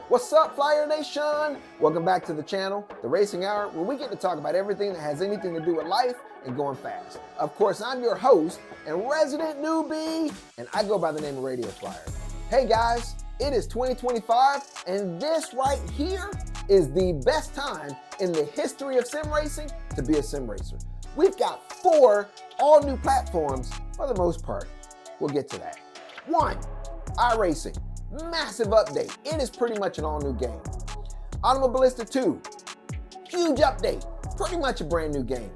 What's up, Flyer Nation? Welcome back to the channel, The Racing Hour, where we get to talk about everything that has anything to do with life and going fast. Of course, I'm your host and resident newbie, and I go by the name of Radio Flyer. Hey guys, it is 2025, and this right here is the best time in the history of sim racing to be a sim racer. We've got 4 all-new platforms for the most part. We'll get to that. 1, iRacing. Massive update. It is pretty much an all-new game. Automobilista 2, huge update. Pretty much a brand new game.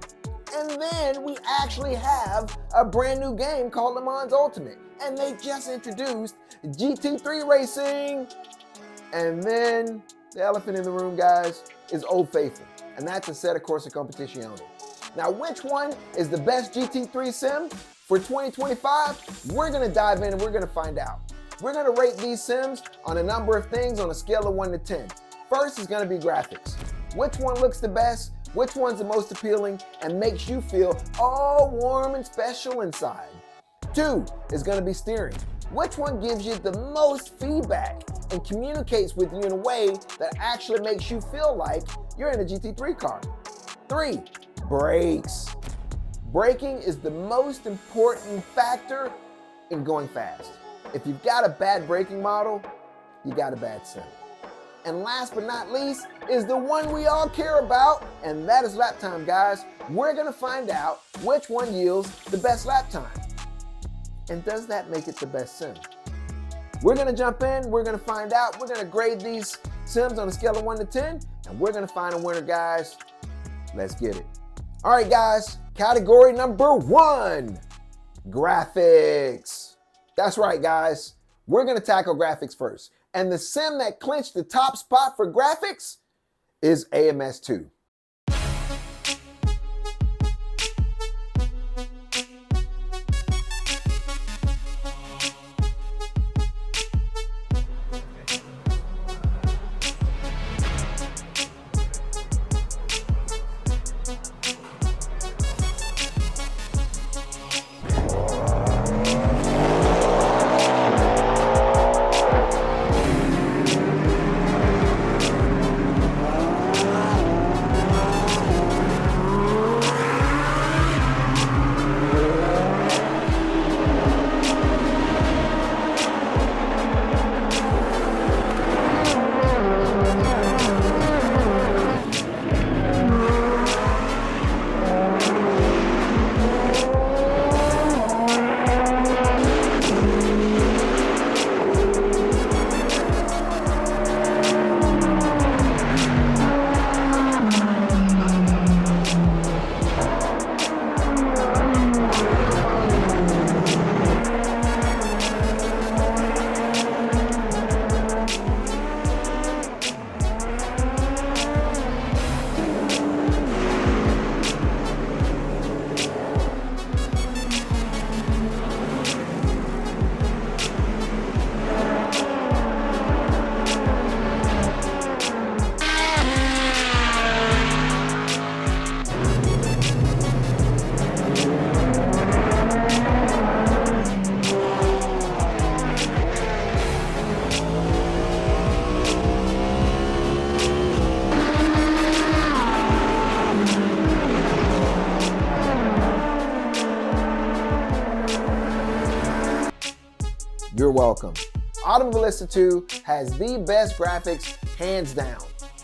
And then we actually have a brand new game called Lemans Ultimate. And they just introduced GT3 racing. And then the elephant in the room, guys, is Old Faithful. And that's Assetto Corsa Competizione. Now, which one is the best GT3 sim for 2025? We're going to dive in and we're going to find out. We're going to rate these sims on a number of things on a scale of 1 to 10. First is going to be graphics. Which one looks the best? Which one's the most appealing and makes you feel all warm and special inside? 2 is going to be steering. Which one gives you the most feedback and communicates with you in a way that actually makes you feel like you're in a GT3 car? 3, brakes. Braking is the most important factor in going fast. If you've got a bad braking model, you got a bad sim. And last but not least is the one we all care about, and that is lap time, guys. We're gonna find out which one yields the best lap time. And does that make it the best sim? We're gonna jump in, we're gonna find out, we're gonna grade these sims on a scale of 1 to 10, and we're gonna find a winner, guys. Let's get it. All right, guys, category number 1, graphics. That's right, guys. We're going to tackle graphics first. And the sim that clinched the top spot for graphics is AMS 2. You're welcome. Automobilista 2 has the best graphics, hands down.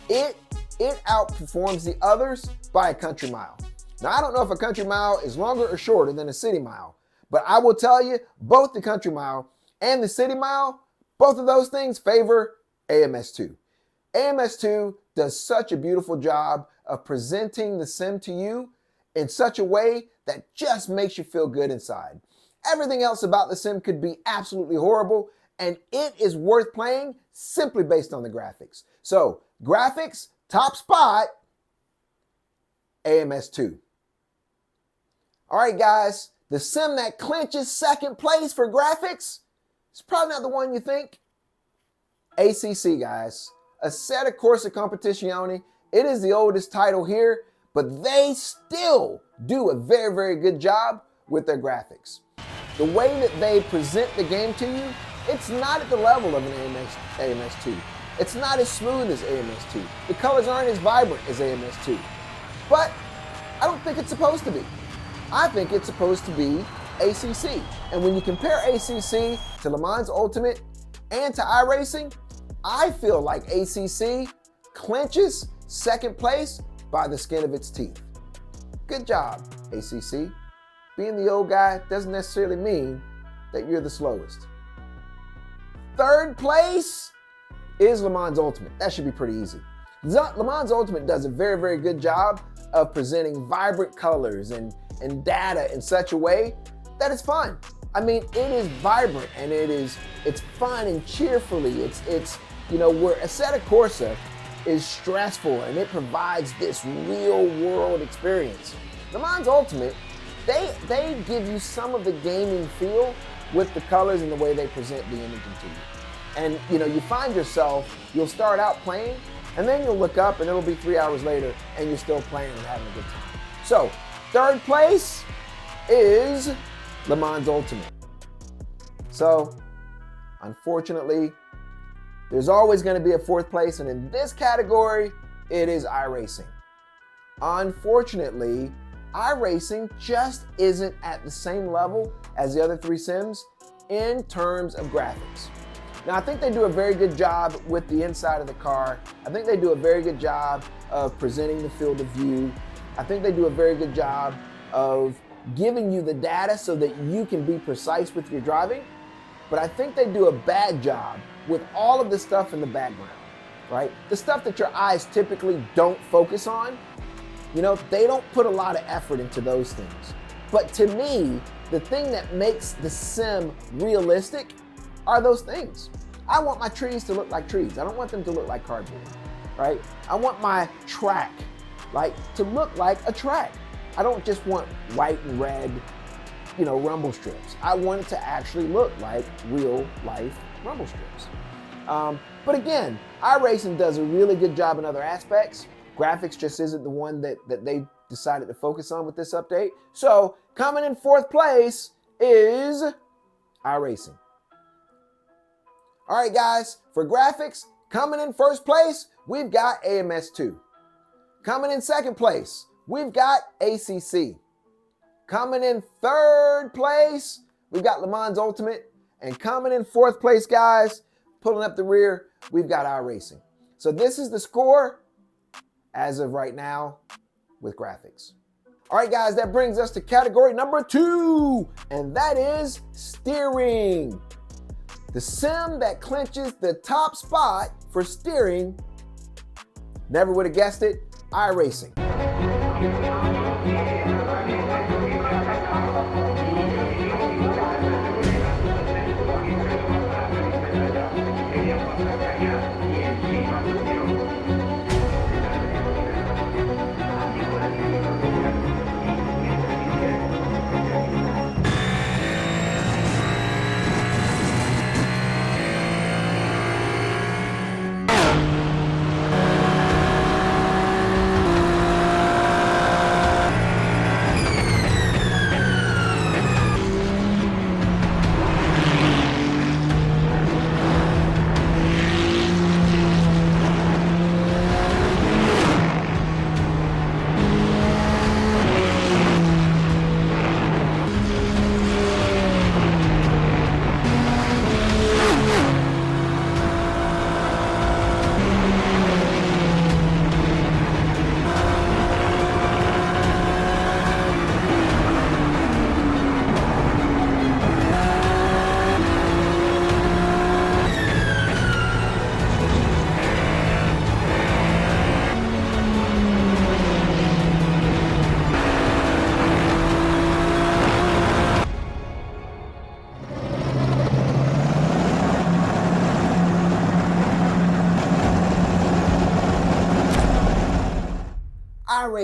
It outperforms the others by a country mile. Now, I don't know if a country mile is longer or shorter than a city mile, but I will tell you, both the country mile and the city mile, both of those things favor AMS 2. AMS 2 does such a beautiful job of presenting the sim to you in such a way that just makes you feel good inside. Everything else about the sim could be absolutely horrible, and it is worth playing simply based on the graphics. So, graphics, top spot, AMS 2. All right, guys, the sim that clinches second place for graphics is probably not the one you think. ACC, guys. Assetto Corsa Competizione. It is the oldest title here, but they still do a very, very good job with their graphics. The way that they present the game to you, it's not at the level of an AMS 2. It's not as smooth as AMS2. The colors aren't as vibrant as AMS2. But I don't think it's supposed to be. I think it's supposed to be ACC. And when you compare ACC to Le Mans Ultimate and to iRacing, I feel like ACC clinches second place by the skin of its teeth. Good job, ACC. Being the old guy doesn't necessarily mean that you're the slowest. Third place is Le Mans Ultimate. That should be pretty easy. Le Mans Ultimate does a very, very good job of presenting vibrant colors and data in such a way that it's fun. I mean, it is vibrant and it's fun and cheerfully. It's where Assetto Corsa is stressful and it provides this real world experience. Le Mans Ultimate, they give you some of the gaming feel with the colors and the way they present the image to you. And you find yourself, you'll start out playing and then you'll look up and it'll be 3 hours later and you're still playing and having a good time. So, third place is Le Mans Ultimate. So, unfortunately, there's always going to be a fourth place, and in this category, it is iRacing. Unfortunately, iRacing just isn't at the same level as the other three sims in terms of graphics. Now, I think they do a very good job with the inside of the car. I think they do a very good job of presenting the field of view. I think they do a very good job of giving you the data so that you can be precise with your driving. But I think they do a bad job with all of the stuff in the background, right? The stuff that your eyes typically don't focus on. They don't put a lot of effort into those things. But to me, the thing that makes the sim realistic are those things. I want my trees to look like trees. I don't want them to look like cardboard, right? I want my track, to look like a track. I don't just want white and red, rumble strips. I want it to actually look like real life rumble strips. But again, iRacing does a really good job in other aspects. Graphics just isn't the one that they decided to focus on with this update. So coming in fourth place is iRacing. All right, guys, for graphics, coming in first place, we've got AMS2. Coming in second place, we've got ACC. Coming in third place, we've got Le Mans Ultimate. And coming in fourth place, guys, pulling up the rear, we've got iRacing. So this is the score as of right now with graphics. All right, guys, that brings us to category number 2, and that is steering. The sim that clinches the top spot for steering, never would have guessed it, iRacing.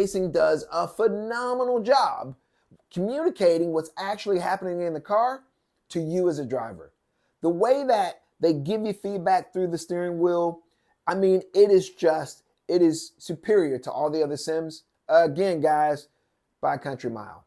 iRacing does a phenomenal job communicating what's actually happening in the car to you as a driver. The way that they give you feedback through the steering wheel, I mean, it is superior to all the other sims. Again, guys, by a country mile.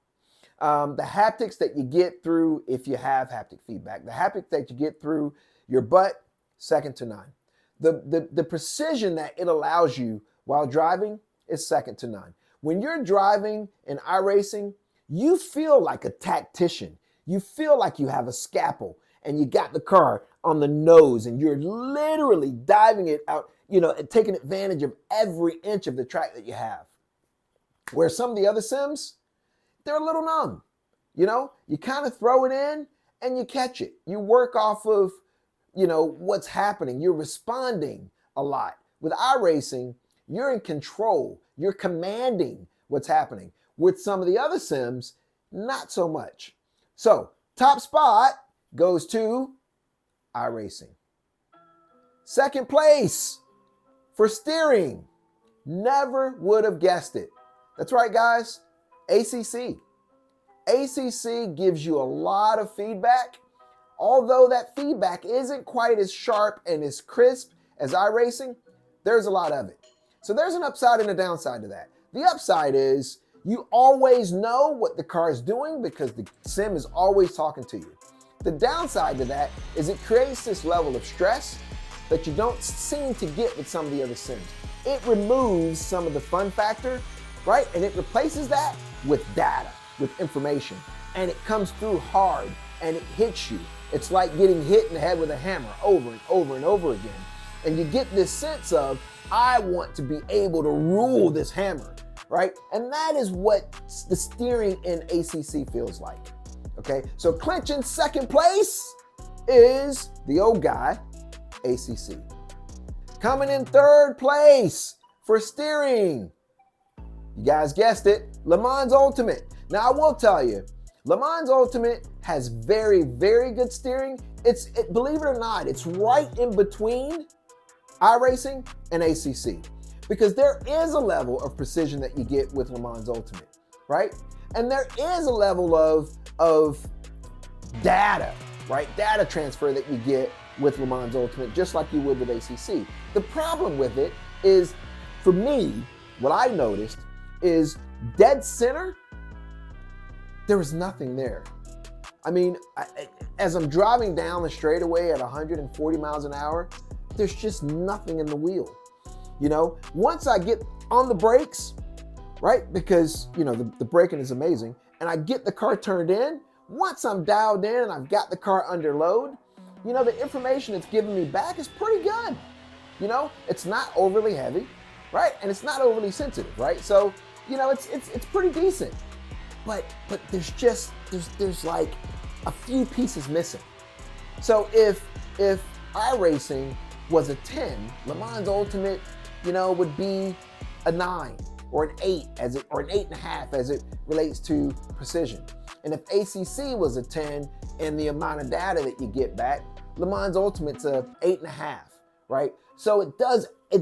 The haptics that you get through, if you have haptic feedback, the haptics that you get through your butt, second to none. The precision that it allows you while driving is second to none. When you're driving in iRacing, you feel like a tactician. You feel like you have a scalpel and you got the car on the nose and you're literally diving it out, and taking advantage of every inch of the track that you have. Where some of the other sims, they're a little numb. You kind of throw it in and you catch it. You work off of, what's happening. You're responding a lot. With iRacing, you're in control. You're commanding what's happening. With some of the other sims, not so much. So, top spot goes to iRacing. Second place for steering. Never would have guessed it. That's right, guys. ACC. ACC gives you a lot of feedback. Although that feedback isn't quite as sharp and as crisp as iRacing, there's a lot of it. So there's an upside and a downside to that. The upside is you always know what the car is doing because the sim is always talking to you. The downside to that is it creates this level of stress that you don't seem to get with some of the other sims. It removes some of the fun factor, right? And it replaces that with data, with information. And it comes through hard and it hits you. It's like getting hit in the head with a hammer over and over and over again. And you get this sense of, I want to be able to rule this hammer, right? And that is what the steering in ACC feels like, okay? So clinching second place is the old guy, ACC. Coming in third place for steering, you guys guessed it, Lemans Ultimate. Now I will tell you, Lemans Ultimate has very, very good steering. Believe it or not, it's right in between iRacing and ACC, because there is a level of precision that you get with Lemans Ultimate, right? And there is a level of data, right? Data transfer that you get with Lemans Ultimate, just like you would with ACC. The problem with it is, for me, what I noticed is dead center, there was nothing there. I mean, as I'm driving down the straightaway at 140 miles an hour, there's just nothing in the wheel. Once I get on the brakes, right? Because, the braking is amazing, and I get the car turned in, once I'm dialed in and I've got the car under load, the information it's giving me back is pretty good. It's not overly heavy, right? And it's not overly sensitive, right? So, it's pretty decent. But there's like a few pieces missing. So if iRacing was a 10, Lemans Ultimate, would be a 9 or an 8 or an 8.5 as it relates to precision. And if ACC was a 10 and the amount of data that you get back, Lemans Ultimate's a 8.5, right? So it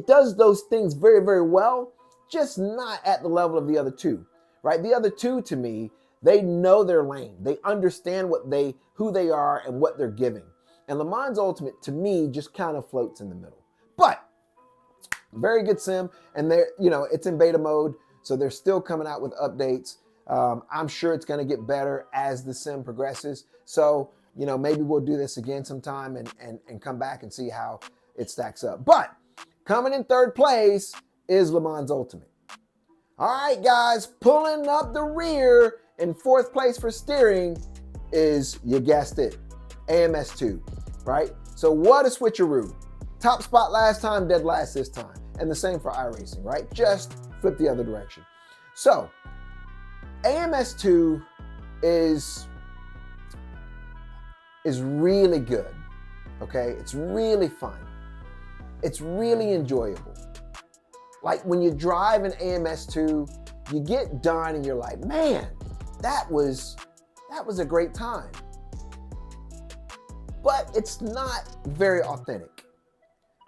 does those things very, very well, just not at the level of the other two, right? The other two, to me, they know their lane. They understand who they are and what they're giving. And Lemans Ultimate, to me, just kind of floats in the middle. But very good sim, and it's in beta mode, so they're still coming out with updates. I'm sure it's going to get better as the sim progresses. So, maybe we'll do this again sometime and come back and see how it stacks up. But coming in third place is Lemans Ultimate. All right, guys, pulling up the rear in fourth place for steering is, you guessed it, AMS 2, right? So what a switcheroo. Top spot last time, dead last this time. And the same for iRacing, right? Just flip the other direction. So AMS 2 is really good, okay? It's really fun. It's really enjoyable. Like when you drive an AMS 2, you get done and you're like, man, that was a great time. But it's not very authentic.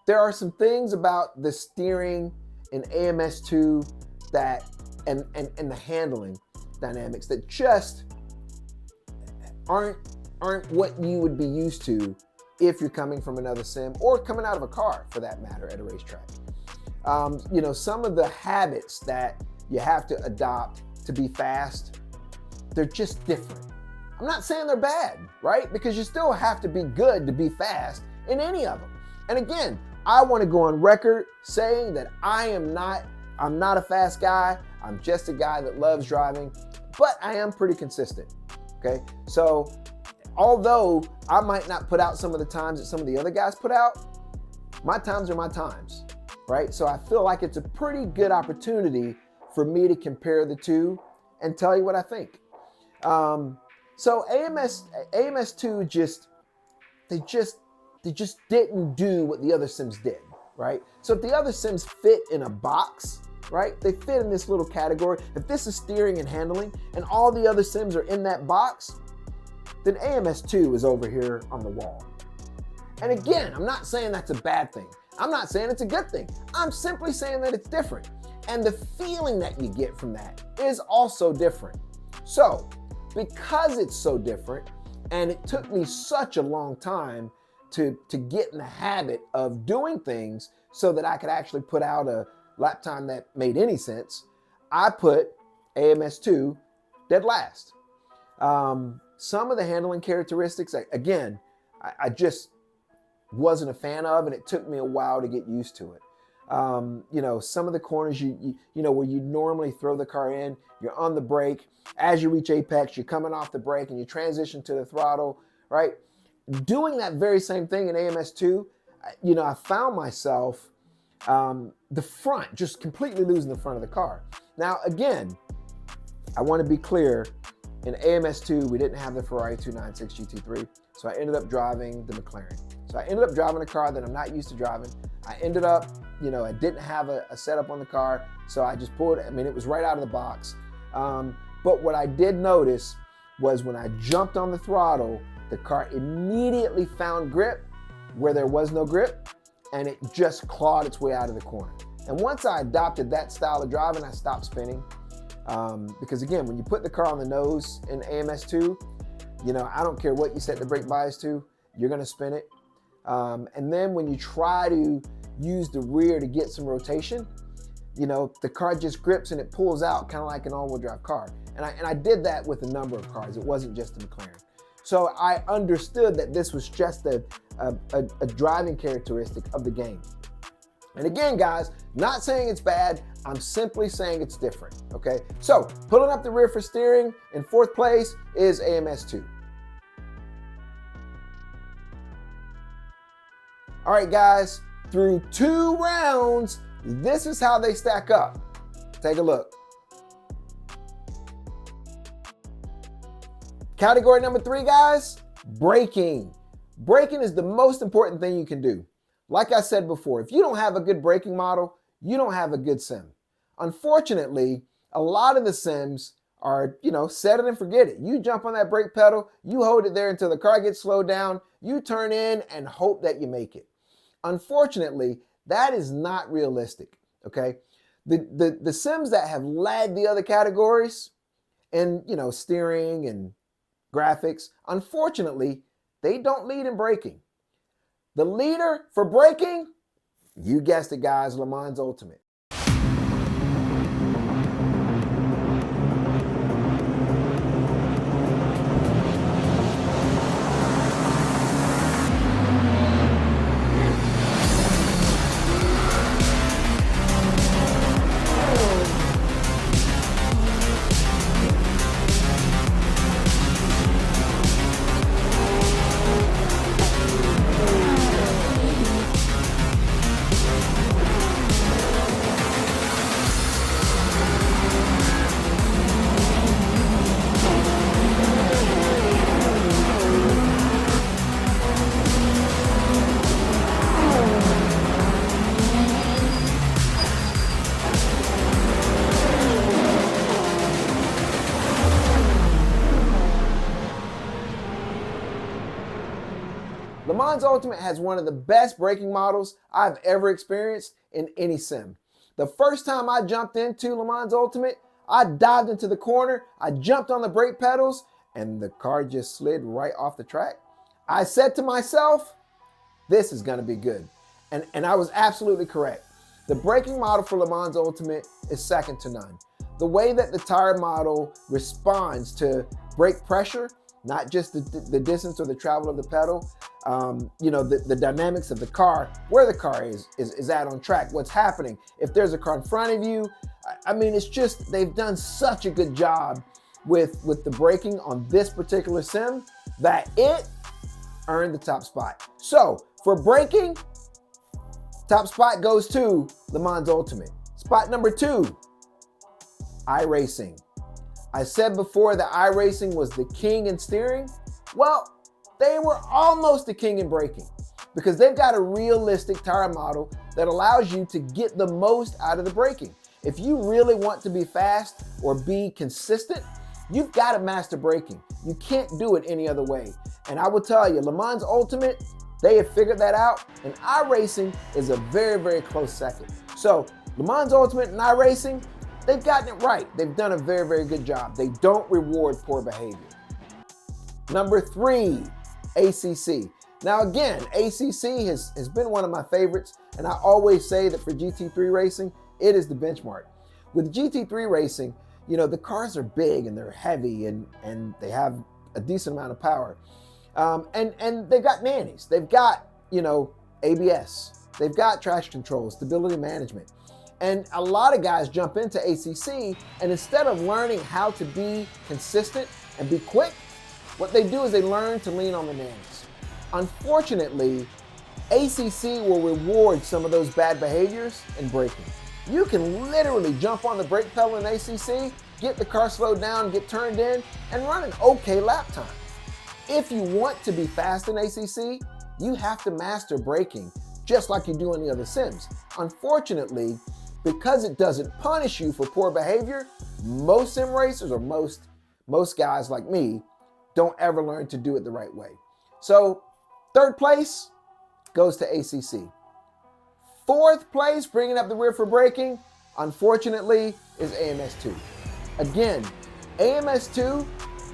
There are some things about the steering in AMS 2 that and the handling dynamics that just aren't what you would be used to if you're coming from another sim or coming out of a car, for that matter, at a racetrack. Some of the habits that you have to adopt to be fast, they're just different. I'm not saying they're bad, right? Because you still have to be good to be fast in any of them. And again, I want to go on record saying that I'm not a fast guy. I'm just a guy that loves driving, but I am pretty consistent, okay? So although I might not put out some of the times that some of the other guys put out, my times are my times, right? So I feel like it's a pretty good opportunity for me to compare the two and tell you what I think. So AMS2 they just didn't do what the other sims did, right? So if the other sims fit in a box, right? They fit in this little category. If this is steering and handling and all the other sims are in that box, then AMS2 is over here on the wall. And again, I'm not saying that's a bad thing. I'm not saying it's a good thing. I'm simply saying that it's different. And the feeling that you get from that is also different. So, because it's so different, and it took me such a long time to get in the habit of doing things so that I could actually put out a lap time that made any sense, I put AMS2 dead last. Some of the handling characteristics, again, I just wasn't a fan of, and it took me a while to get used to it. You know, some of the corners you know, where you normally throw the car in, you're on the brake. As you reach apex, you're coming off the brake and you transition to the throttle, right? Doing that very same thing in AMS2, you know, I found myself the front, just completely losing the front of the car. Now, again, I want to be clear, in AMS2, we didn't have the Ferrari 296 GT3, so I ended up driving the McLaren. So I ended up driving a car that I'm not used to driving. I ended up, you know, I didn't have a setup on the car, so I just pulled it. I mean, it was right out of the box. But what I did notice was when I jumped on the throttle, the car immediately found grip where there was no grip, and it just clawed its way out of the corner. And once I adopted that style of driving, I stopped spinning. Because again, when you put the car on the nose in AMS2, you know, I don't care what you set the brake bias to, you're gonna spin it. And then when you try to use the rear to get some rotation, you know, the car just grips and it pulls out, kind of like an all-wheel drive car. And I did that with a number of cars. It wasn't just the McLaren. So I understood that this was just a driving characteristic of the game. And again, guys, not saying it's bad, I'm simply saying it's different, okay? So, pulling up the rear for steering, in fourth place is AMS2. All right, guys, through 2 rounds, this is how they stack up. Take a look. Category number 3, guys, braking. Braking is the most important thing you can do. Like I said before, if you don't have a good braking model, you don't have a good sim. Unfortunately, a lot of the sims are, you know, set it and forget it. You jump on that brake pedal, you hold it there until the car gets slowed down, you turn in and hope that you make it. Unfortunately, that is not realistic, okay? The sims that have led the other categories in, you know, steering and graphics, unfortunately, they don't lead in braking. The leader for braking, you guessed it, guys, Lemans Ultimate. Lemans Ultimate has one of the best braking models I've ever experienced in any sim. The first time I jumped into Lemans Ultimate, I dived into the corner, I jumped on the brake pedals, and the car just slid right off the track. I said to myself, this is gonna be good. And I was absolutely correct. The braking model for Lemans Ultimate is second to none. The way that the tire model responds to brake pressure, not just the distance or the travel of the pedal, you know, the dynamics of the car, where the car is at on track, what's happening. If there's a car in front of you, I mean, it's just, they've done such a good job with the braking on this particular sim that it earned the top spot. So for braking, top spot goes to Lemans Ultimate. Spot number 2, iRacing. I said before that iRacing was the king in steering. Well, they were almost the king in braking because they've got a realistic tire model that allows you to get the most out of the braking. If you really want to be fast or be consistent, you've got to master braking. You can't do it any other way. And I will tell you, Lemans Ultimate, they have figured that out, and iRacing is a very, very close second. So Lemans Ultimate and iRacing, they've gotten it right. They've done a very, very good job. They don't reward poor behavior. Number 3, ACC. Now again, ACC has been one of my favorites, and I always say that for GT3 racing, it is the benchmark. With GT3 racing, you know, the cars are big and they're heavy and they have a decent amount of power. And they've got nannies. They've got, you know, ABS. They've got traction control, stability management. And a lot of guys jump into ACC, and instead of learning how to be consistent and be quick, what they do is they learn to lean on the nannies. Unfortunately, ACC will reward some of those bad behaviors in braking. You can literally jump on the brake pedal in ACC, get the car slowed down, get turned in, and run an okay lap time. If you want to be fast in ACC, you have to master braking just like you do in the other sims. Unfortunately, because it doesn't punish you for poor behavior, most sim racers or most guys like me don't ever learn to do it the right way. So 3rd place goes to ACC. 4th place, bringing up the rear for braking, unfortunately, is AMS2. Again, AMS2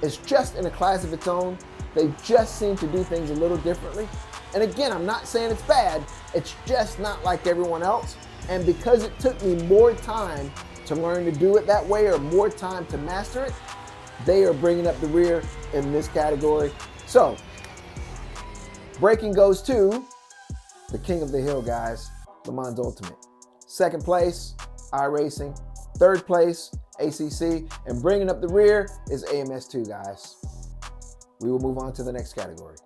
is just in a class of its own. They just seem to do things a little differently. And again, I'm not saying it's bad, it's just not like everyone else. And because it took me more time to learn to do it that way or more time to master it, they are bringing up the rear in this category. So, braking goes to the king of the hill, guys, Lemans Ultimate. 2nd place, iRacing. 3rd place, ACC. And bringing up the rear is AMS2, guys. We will move on to the next category.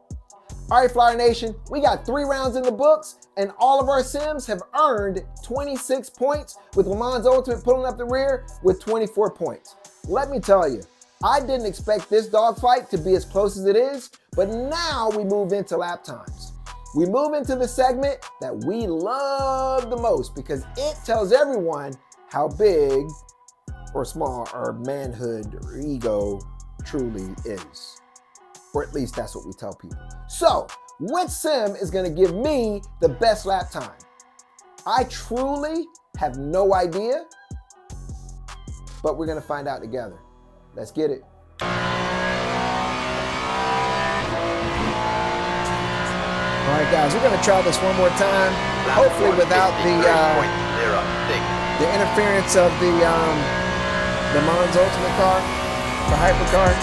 All right, Flyer Nation, we got 3 rounds in the books, and all of our sims have earned 26 points, with Lemans Ultimate pulling up the rear with 24 points. Let me tell you, I didn't expect this dogfight to be as close as it is, but now we move into lap times. We move into the segment that we love the most because it tells everyone how big or small our manhood or ego truly is. Or at least that's what we tell people. So, which sim is gonna give me the best lap time? I truly have no idea, but we're gonna find out together. Let's get it. All right, guys, we're gonna try this one more time. Hopefully without the interference of the Lemans Ultimate car, the hypercar.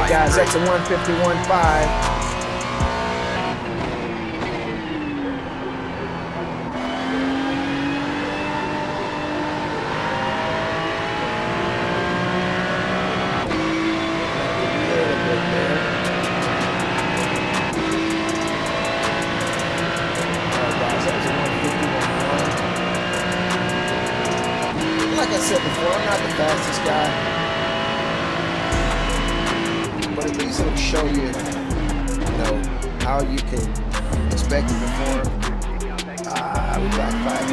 guys, that's a 151.5. Like I said before, I'm not the fastest guy, but at least it'll show you, how you can expect to perform. We got 5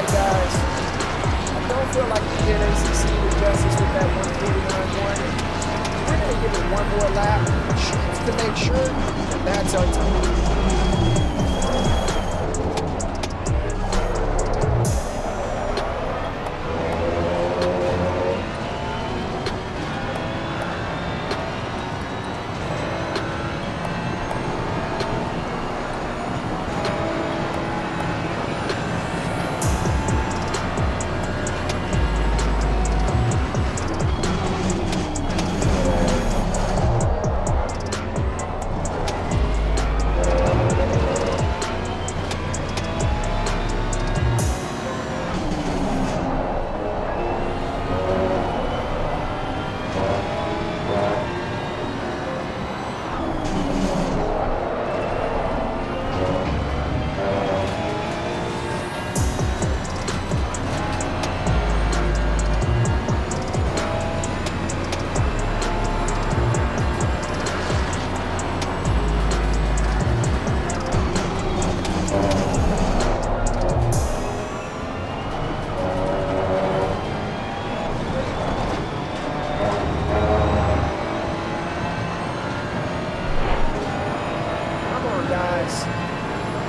guys, I don't feel like we did ACC with justice with that 149.1. We're going to give it one more lap just to make sure that that's our time.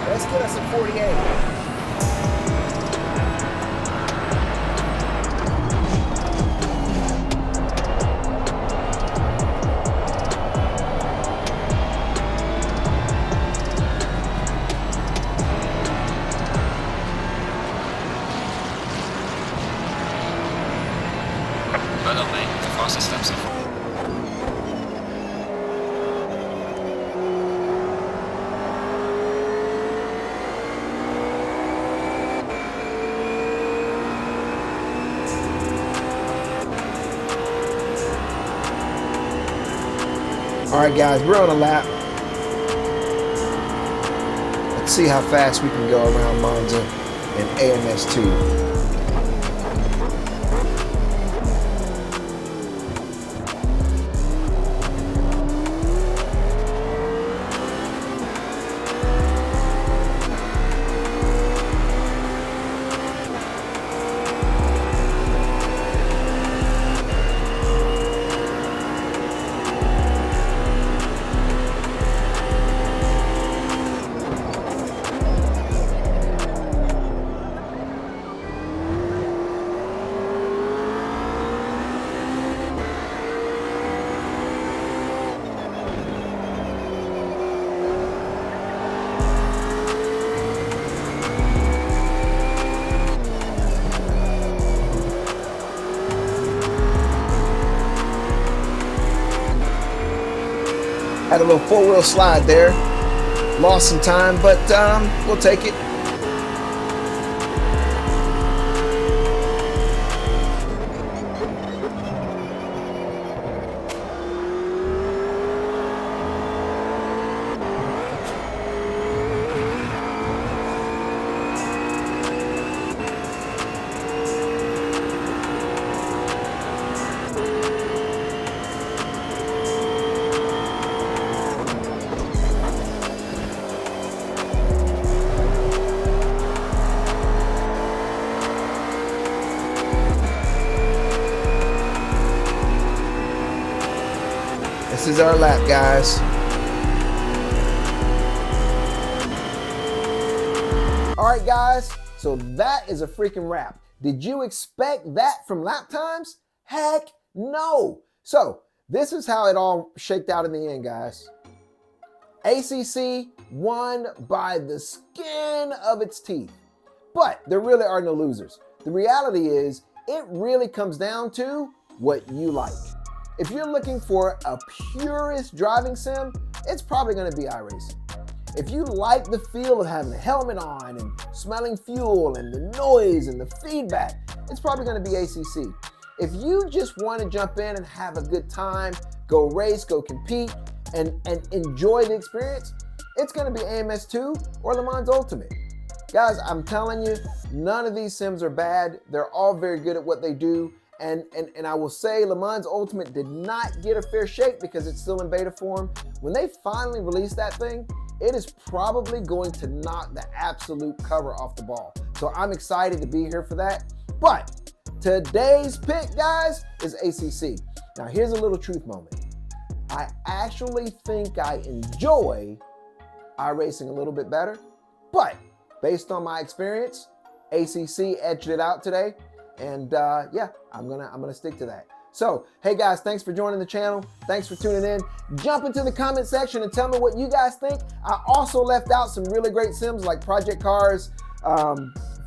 Let's get us a 48. Well done, mate. The fastest step so far. All right, guys, we're on a lap. Let's see how fast we can go around Monza and AMS 2. Had a little four-wheel slide there. Lost some time, but we'll take it. This is our lap, guys. All right, guys, so that is a freaking wrap. Did you expect that from lap times? Heck no. So this is how it all shaked out in the end, guys. ACC won by the skin of its teeth, but there really are no losers. The reality is it really comes down to what you like. If you're looking for a purist driving sim, it's probably going to be iRacing. If you like the feel of having a helmet on and smelling fuel and the noise and the feedback, it's probably going to be ACC. If you just want to jump in and have a good time, go race, go compete, and enjoy the experience, it's going to be AMS 2 or Lemans Ultimate. Guys, I'm telling you, none of these sims are bad. They're all very good at what they do. And I will say Lemans Ultimate did not get a fair shake because it's still in beta form. When they finally release that thing, it is probably going to knock the absolute cover off the ball. So I'm excited to be here for that. But today's pick, guys, is ACC. Now here's a little truth moment. I actually think I enjoy iRacing a little bit better, but based on my experience, ACC edged it out today. And yeah, I'm gonna stick to that. So, hey guys, thanks for joining the channel. Thanks for tuning in. Jump into the comment section and tell me what you guys think. I also left out some really great sims like Project Cars,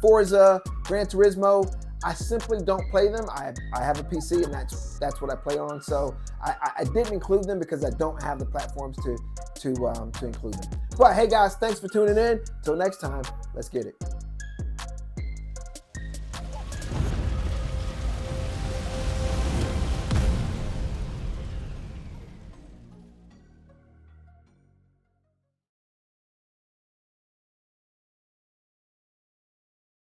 Forza, Gran Turismo. I simply don't play them. I have a PC and that's what I play on. So I didn't include them because I don't have the platforms to include them. But hey guys, thanks for tuning in. Till next time, let's get it.